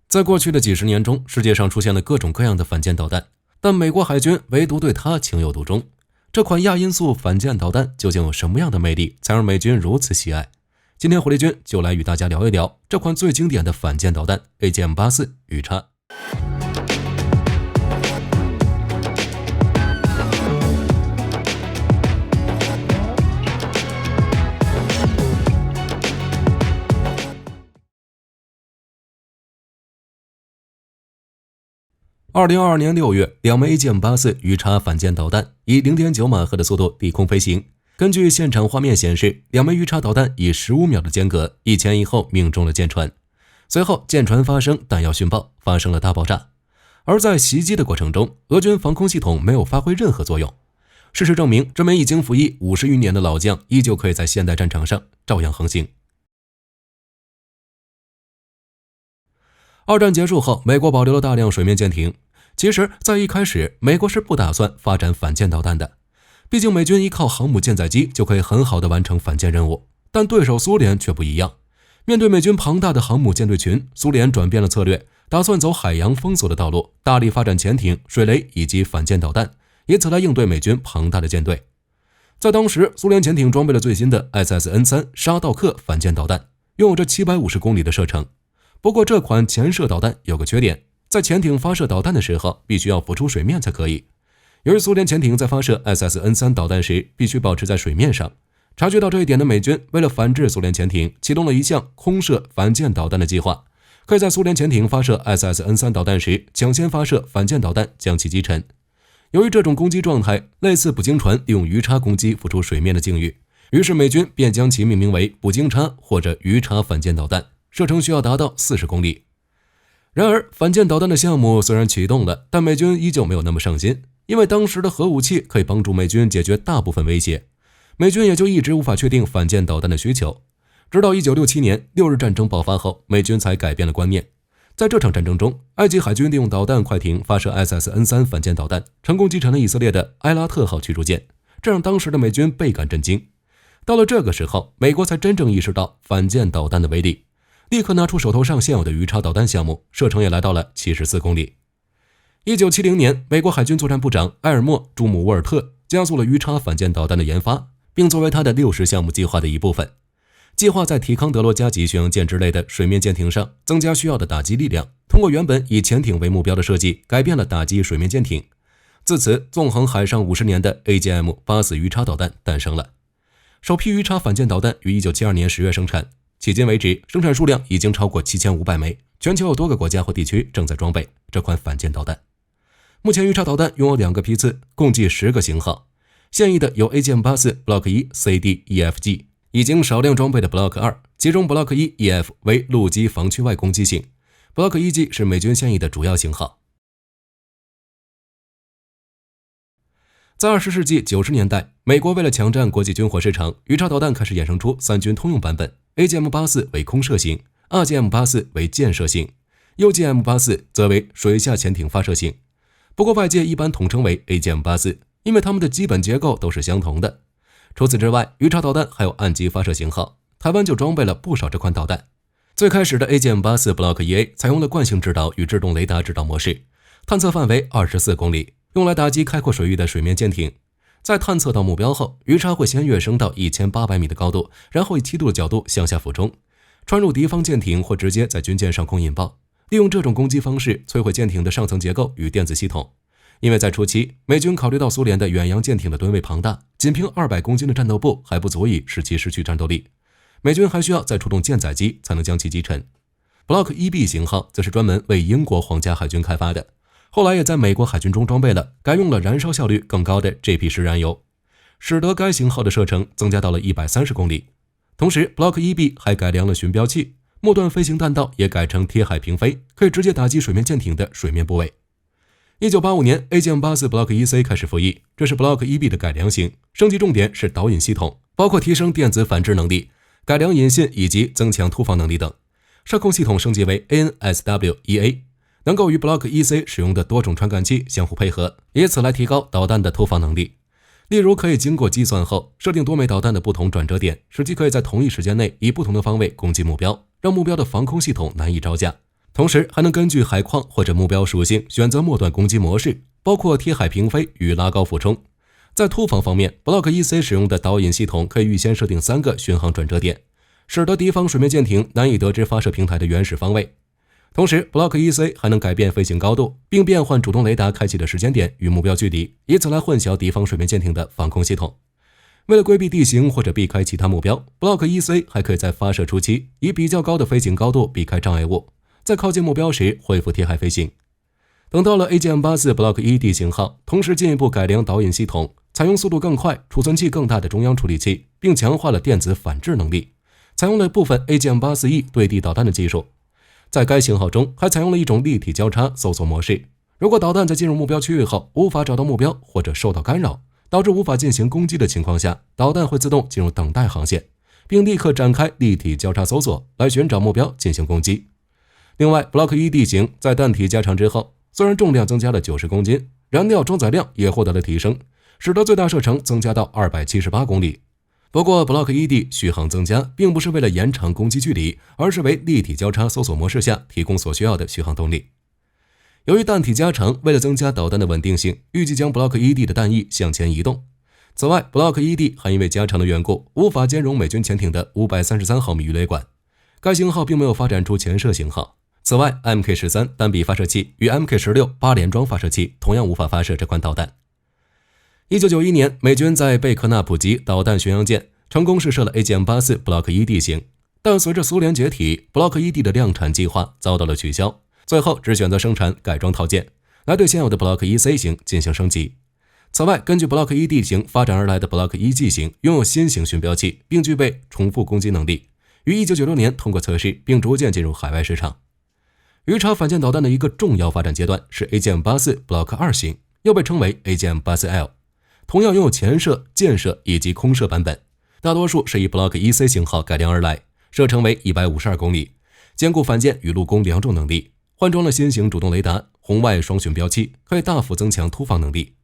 在过去的几十年中，世界上出现了各种各样的反舰导弹，但美国海军唯独对它情有独钟。这款亚音速反舰导弹究竟有什么样的魅力，才让美军如此喜爱？今天火力军就来与大家聊一聊这款最经典的反舰导弹 AGM-84 鱼叉。2022年6月，两枚 AGM-84 鱼叉反舰导弹以 0.9 马赫的速度低空飞行。根据现场画面显示，两枚鱼叉导弹以15秒的间隔一前一后命中了舰船。随后，舰船发生弹药殉爆，发生了大爆炸。而在袭击的过程中，俄军防空系统没有发挥任何作用。事实证明，这枚已经服役50余年的老将依旧可以在现代战场上照样横行。二战结束后，美国保留了大量水面舰艇。其实，在一开始，美国是不打算发展反舰导弹的，毕竟美军依靠航母舰载机就可以很好的完成反舰任务。但对手苏联却不一样，面对美军庞大的航母舰队群，苏联转变了策略，打算走海洋封锁的道路，大力发展潜艇、水雷以及反舰导弹，以此来应对美军庞大的舰队。在当时，苏联潜艇装备了最新的 SSN-3 沙道克反舰导弹，拥有着750公里的射程。不过，这款潜射导弹有个缺点，在潜艇发射导弹的时候，必须要浮出水面才可以。由于苏联潜艇在发射 SSN-3 导弹时必须保持在水面上，察觉到这一点的美军为了反制苏联潜艇，启动了一项空射反舰导弹的计划，可以在苏联潜艇发射 SSN-3 导弹时抢先发射反舰导弹将其击沉。由于这种攻击状态类似捕鲸船利用鱼叉攻击浮出水面的境遇，于是美军便将其命名为捕鲸叉或者鱼叉反舰导弹，射程需要达到40公里。然而，反舰导弹的项目虽然启动了，但美军依旧没有那么上心，因为当时的核武器可以帮助美军解决大部分威胁，美军也就一直无法确定反舰导弹的需求。直到1967年六日战争爆发后，美军才改变了观念。在这场战争中，埃及海军利用导弹快艇发射 SSN-3 反舰导弹，成功击沉了以色列的埃拉特号驱逐舰，这让当时的美军倍感震惊。到了这个时候，美国才真正意识到反舰导弹的威力，立刻拿出手头上现有的鱼叉导弹项目，射程也来到了74公里。1970年，美国海军作战部长埃尔默·朱姆沃尔特加速了鱼叉反舰导弹的研发，并作为他的60项目计划的一部分。计划在提康德罗加级巡洋舰之类的水面舰艇上增加需要的打击力量，通过原本以潜艇为目标的设计，改变了打击水面舰艇。自此，纵横海上50年的 AGM-84 鱼叉导弹诞生了。首批鱼叉反舰导弹于1972年10月生产，迄今为止，生产数量已经超过7500枚，全球有多个国家或地区正在装备这款反舰导弹。目前鱼叉导弹拥有2个批次，共计10个型号。现役的有 AGM-84 Block 1 CD-EFG， 已经少量装备的 Block 2，其中 Block 1 EF 为陆基防区外攻击性， Block 1G 是美军现役的主要型号。在20世纪90年代，美国为了抢占国际军火市场，鱼叉导弹开始衍生出三军通用版本， AGM-84 为空射型， AGM-84 为箭射型， UGM-84 则为水下潜艇发射型。不过外界一般统称为 AGM-84， 因为它们的基本结构都是相同的。除此之外，鱼叉导弹还有岸基发射型号，台湾就装备了不少这款导弹。最开始的 AGM-84 Block 1A 采用了惯性制导与制动雷达制导模式，探测范围24公里，用来打击开阔水域的水面舰艇。在探测到目标后，鱼叉会先跃升到1800米的高度，然后以7度的角度向下俯冲，穿入敌方舰艇或直接在军舰上空引爆，利用这种攻击方式摧毁舰艇的上层结构与电子系统。因为在初期，美军考虑到苏联的远洋舰艇的吨位庞大，仅凭200公斤的战斗部还不足以使其失去战斗力，美军还需要再出动舰载机才能将其击沉。Block 1B 型号则是专门为英国皇家海军开发的，后来也在美国海军中装备了，改用了燃烧效率更高的 GP10 燃油，使得该型号的射程增加到了130公里。同时 Block 1B 还改良了巡标器，末段飞行弹道也改成贴海平飞，可以直接打击水面舰艇的水面部位。1985年 AGM-84 Block 1C 开始服役，这是 Block 1B 的改良型，升级重点是导引系统，包括提升电子反制能力、改良引信以及增强突防能力等。射控系统升级为 ANSW-1A， 能够与 Block 1C 使用的多种传感器相互配合，以此来提高导弹的突防能力。例如，可以经过计算后设定多枚导弹的不同转折点，使其可以在同一时间内以不同的方位攻击目标，让目标的防空系统难以招架。同时还能根据海况或者目标属性选择末端攻击模式，包括贴海平飞与拉高俯冲。在突防方面 ，Block EC 使用的导引系统可以预先设定3个巡航转折点，使得敌方水面舰艇难以得知发射平台的原始方位。同时 ，Block EC 还能改变飞行高度，并变换主动雷达开启的时间点与目标距离，以此来混淆敌方水面舰艇的防空系统。为了规避地形或者避开其他目标 ，Block EC 还可以在发射初期以比较高的飞行高度避开障碍物，在靠近目标时恢复贴海飞行。等到了 AGM-84 Block ED 型号，同时进一步改良导引系统，采用速度更快、储存器更大的中央处理器，并强化了电子反制能力，采用了部分 AGM-84E 对地导弹的技术。在该型号中还采用了一种立体交叉搜索模式，如果导弹在进入目标区域后无法找到目标或者受到干扰，导致无法进行攻击的情况下，导弹会自动进入等待航线，并立刻展开立体交叉搜索来寻找目标进行攻击。另外 Block ED 型在弹体加长之后，虽然重量增加了90公斤，燃料装载量也获得了提升，使得最大射程增加到278公里。不过 Block ED 续航增加并不是为了延长攻击距离，而是为立体交叉搜索模式下提供所需要的续航动力。由于弹体加长，为了增加导弹的稳定性，预计将 Block ED 的弹翼向前移动。此外 Block ED 还因为加长的缘故，无法兼容美军潜艇的533毫米鱼雷管。该型号并没有发展出前射型号。此外 MK13 单臂发射器与 MK16 8连装发射器同样无法发射这款导弹。1991年，美军在贝克纳普级导弹巡洋舰成功试射了 AGM-84 Block ED 型，但随着苏联解体 ，Block ED 的量产计划遭到了取消，最后只选择生产改装套件，来对现有的 Block EC 型进行升级。此外，根据 Block ED 型发展而来的 Block EG 型拥有新型巡标器，并具备重复攻击能力，于1996年通过测试，并逐渐进入海外市场。鱼叉反舰导弹的一个重要发展阶段是 AGM-84 Block 2型，又被称为 AGM-84L， 同样拥有潜射、箭射以及空射版本，大多数是以 Block EC 型号改良而来，射程为152公里，兼顾反舰与陆攻两种能力，换装了新型主动雷达、红外双巡标器，可以大幅增强突防能力。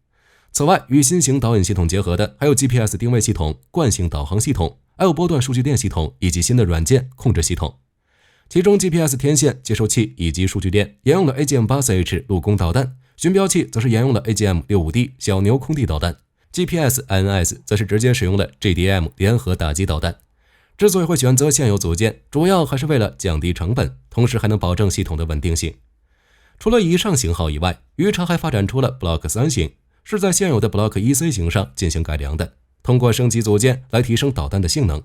此外，与新型导引系统结合的还有 GPS 定位系统、惯性导航系统，还有波段数据链系统以及新的软件控制系统。其中 GPS 天线、接收器以及数据链沿用了 AGM-84H 陆攻导弹，巡标器则是沿用了 AGM-65D 小牛空地导弹， GPS INS 则是直接使用了 GDM 联合打击导弹。之所以会选择现有组件，主要还是为了降低成本，同时还能保证系统的稳定性。除了以上型号以外，鱼叉还发展出了 Block 3型，是在现有的 Block EC 型上进行改良的，通过升级组件来提升导弹的性能。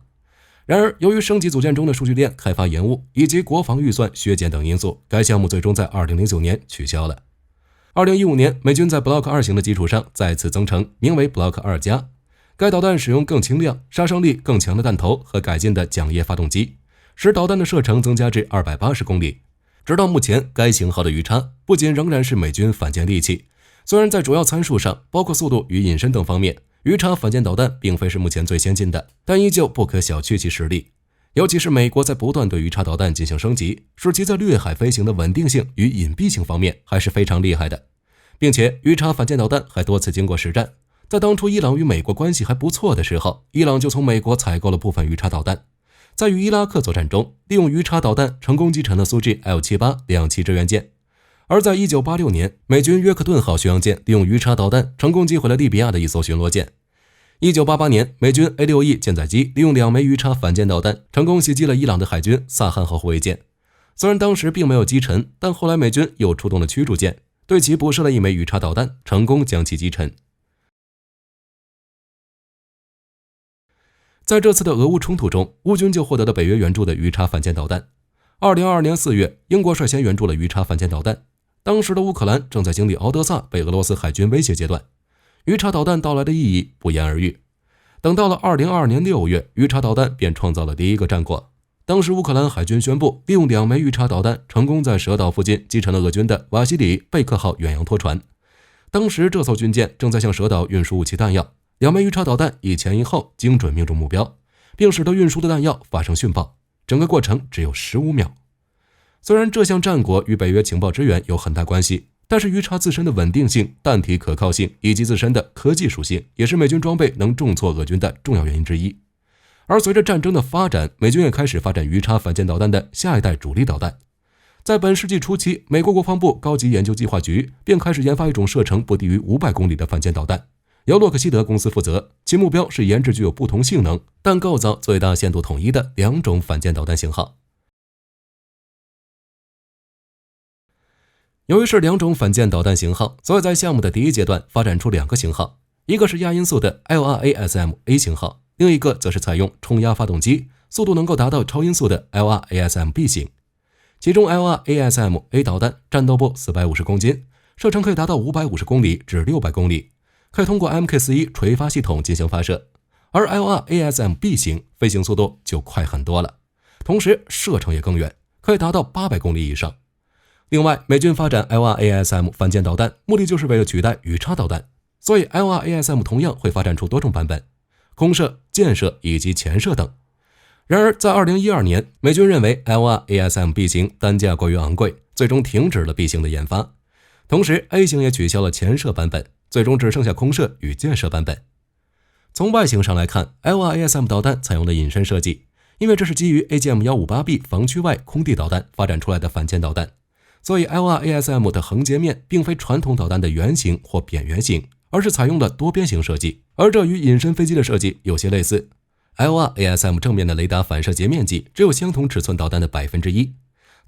然而，由于升级组件中的数据链开发延误以及国防预算削减等因素，该项目最终在2009年取消了。2015年，美军在 Block 2型的基础上再次增程，名为 Block 2加。该导弹使用更轻量、杀伤力更强的弹头和改进的桨叶发动机，使导弹的射程增加至280公里。直到目前，该型号的鱼叉不仅仍然是美军反舰利器，虽然在主要参数上，包括速度与隐身等方面，鱼叉反舰导弹并非是目前最先进的，但依旧不可小觑其实力。尤其是美国在不断对鱼叉导弹进行升级，使其在掠海飞行的稳定性与隐蔽性方面还是非常厉害的。并且鱼叉反舰导弹还多次经过实战，在当初伊朗与美国关系还不错的时候，伊朗就从美国采购了部分鱼叉导弹。在与伊拉克作战中，利用鱼叉导弹成功击沉了苏 L78 两栖支援舰。而在1986年，美军约克顿号巡洋舰利用鱼叉导弹成功击毁了利比亚的一艘巡逻舰。1988年，美军 A6E 舰载机利用2枚鱼叉反舰导弹成功袭击了伊朗的海军萨汗号护卫舰。虽然当时并没有击沉，但后来美军又出动了驱逐舰，对其补射了1枚鱼叉导弹，成功将其击沉。在这次的俄乌冲突中，乌军就获得了北约援助的鱼叉反舰导弹。2022年4月，英国率先援助了鱼叉反舰导弹。当时的乌克兰正在经历敖德萨被俄罗斯海军威胁阶段，鱼叉导弹到来的意义不言而喻。等到了2022年6月，鱼叉导弹便创造了第一个战果。当时乌克兰海军宣布，利用2枚鱼叉导弹成功在蛇岛附近击沉了俄军的瓦西里·贝克号远洋拖船。当时这艘军舰正在向蛇岛运输武器弹药，2枚鱼叉导弹一前一后精准命中目标，并使得运输的弹药发生殉爆，整个过程只有15秒。虽然这项战果与北约情报支援有很大关系，但是鱼叉自身的稳定性、弹体可靠性以及自身的科技属性，也是美军装备能重挫俄军的重要原因之一。而随着战争的发展，美军也开始发展鱼叉反舰导弹的下一代主力导弹。在本世纪初期，美国国防部高级研究计划局便开始研发一种射程不低于500公里的反舰导弹，由洛克希德公司负责，其目标是研制具有不同性能但构造最大限度统一的2种反舰导弹型号。由于是2种反舰导弹型号，所以在项目的第一阶段发展出2个型号，一个是亚音速的 LRASM-A 型号，另一个则是采用冲压发动机，速度能够达到超音速的 LRASM-B 型。其中 LRASM-A 导弹战斗部450公斤，射程可以达到550公里至600公里，可以通过 MK41 垂发系统进行发射，而 LRASM-B 型飞行速度就快很多了，同时射程也更远，可以达到800公里以上。另外，美军发展 LRASM 反舰导弹，目的就是为了取代鱼叉导弹，所以 LRASM 同样会发展出多种版本，空射、箭射以及潜射等。然而，在2012年，美军认为 LRASM-B 型单价过于昂贵，最终停止了 B 型的研发。同时 ，A 型也取消了潜射版本，最终只剩下空射与箭射版本。从外形上来看 ，LRASM 导弹采用了隐身设计，因为这是基于 AGM-158B 防区外空地导弹发展出来的反舰导弹。所以 LRASM 的横截面并非传统导弹的圆形或扁圆形，而是采用了多边形设计，而这与隐身飞机的设计有些类似。LRASM 正面的雷达反射截面积只有相同尺寸导弹的1%。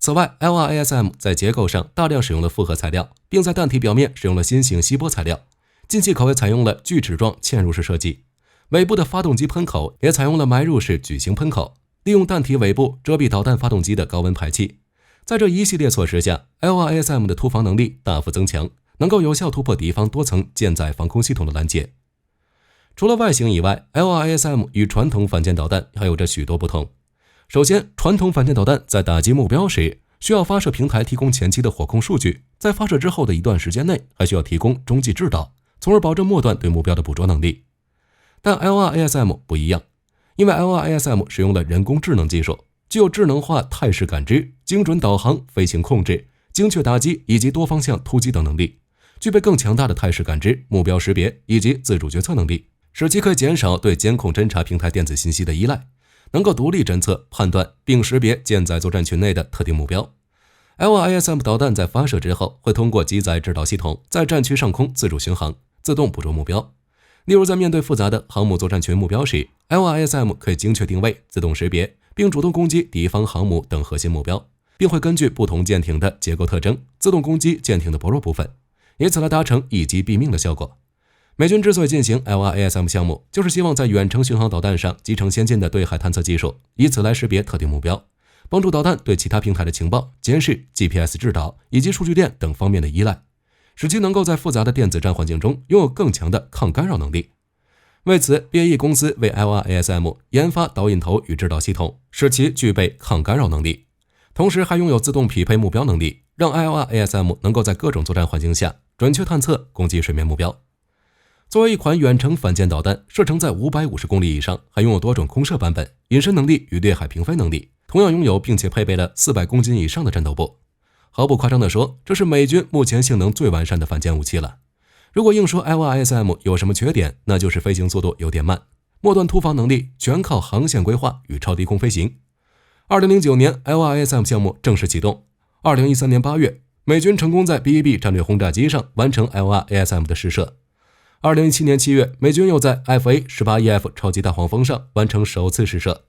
此外 ，LRASM 在结构上大量使用了复合材料，并在弹体表面使用了新型锡箔材料，进气口也采用了锯齿状嵌入式设计，尾部的发动机喷口也采用了埋入式矩形喷口，利用弹体尾部遮蔽导弹发动机的高温排气。在这一系列措施下 ，LRASM 的突防能力大幅增强，能够有效突破敌方多层舰载防空系统的拦截。除了外形以外 ，LRASM 与传统反舰导弹还有着许多不同。首先，传统反舰导弹在打击目标时，需要发射平台提供前期的火控数据，在发射之后的一段时间内，还需要提供中继制导，从而保证末段对目标的捕捉能力。但 LRASM 不一样，因为 LRASM 使用了人工智能技术，具有智能化态势感知、精准导航、飞行控制、精确打击以及多方向突击等能力，具备更强大的态势感知、目标识别以及自主决策能力，使其可以减少对监控侦察平台电子信息的依赖，能够独立侦测、判断并识别舰载作战群内的特定目标。LRASM 导弹在发射之后，会通过机载制导系统在战区上空自主巡航，自动捕捉目标。例如，在面对复杂的航母作战群目标时， LRASM 可以精确定位、自动识别，并主动攻击敌方航母等核心目标，并会根据不同舰艇的结构特征，自动攻击舰艇的薄弱部分，以此来达成一击毙命的效果。美军之所以进行 LRASM 项目，就是希望在远程巡航导弹上集成先进的对海探测技术，以此来识别特定目标，帮助导弹对其他平台的情报、监视、GPS 制导以及数据链等方面的依赖，使其能够在复杂的电子战环境中拥有更强的抗干扰能力。为此 ，BAE 公司为 LRASM 研发导引头与制导系统，使其具备抗干扰能力，同时还拥有自动匹配目标能力，让 LRASM 能够在各种作战环境下准确探测、攻击水面目标。作为一款远程反舰导弹，射程在550公里以上，还拥有多种空射版本、隐身能力与掠海平飞能力，同样拥有并且配备了400公斤以上的战斗部。毫不夸张地说，这是美军目前性能最完善的反舰武器了。如果硬说 LRASM 有什么缺点，那就是飞行速度有点慢，末段突防能力全靠航线规划与超低空飞行。2009年 LRASM 项目正式启动，2013年8月，美军成功在 B-1B 战略轰炸机上完成 LRASM 的试射。2017年7月，美军又在 FA-18EF 超级大黄蜂上完成首次试射。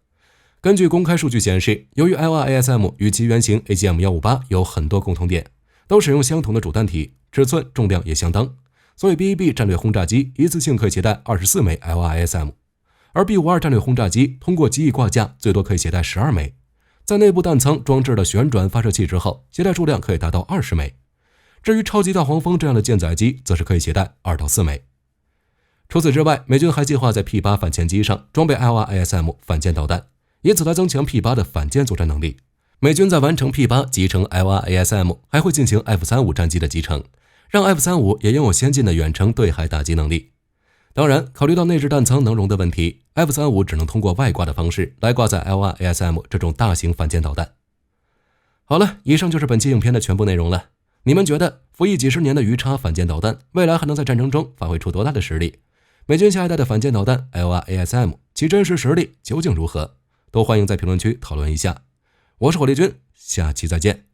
根据公开数据显示，由于 LRASM 与其原型 AGM-158 有很多共同点，都使用相同的主弹体，尺寸、重量也相当，所以 B-1B 战略轰炸机一次性可以携带24枚 LRASM， 而 B-52 战略轰炸机通过机翼挂架最多可以携带12枚，在内部弹舱装置了旋转发射器之后，携带数量可以达到20枚。至于超级大黄蜂这样的舰载机，则是可以携带2到4枚。除此之外，美军还计划在 P8 反潜机上装备 LRASM 反舰导弹，以此来增强 P8 的反舰作战能力。美军在完成 P8 集成 LRASM， 还会进行 F-35 战机的集成，让 F-35 也拥有先进的远程对海打击能力。当然，考虑到内置弹舱能容的问题， F-35 只能通过外挂的方式来挂载 LRASM 这种大型反舰导弹。好了，以上就是本期影片的全部内容了。你们觉得服役几十年的鱼叉反舰导弹，未来还能在战争中发挥出多大的实力？美军下一代的反舰导弹 LRASM 其真实实力究竟如何？都欢迎在评论区讨论一下。我是火力军，下期再见。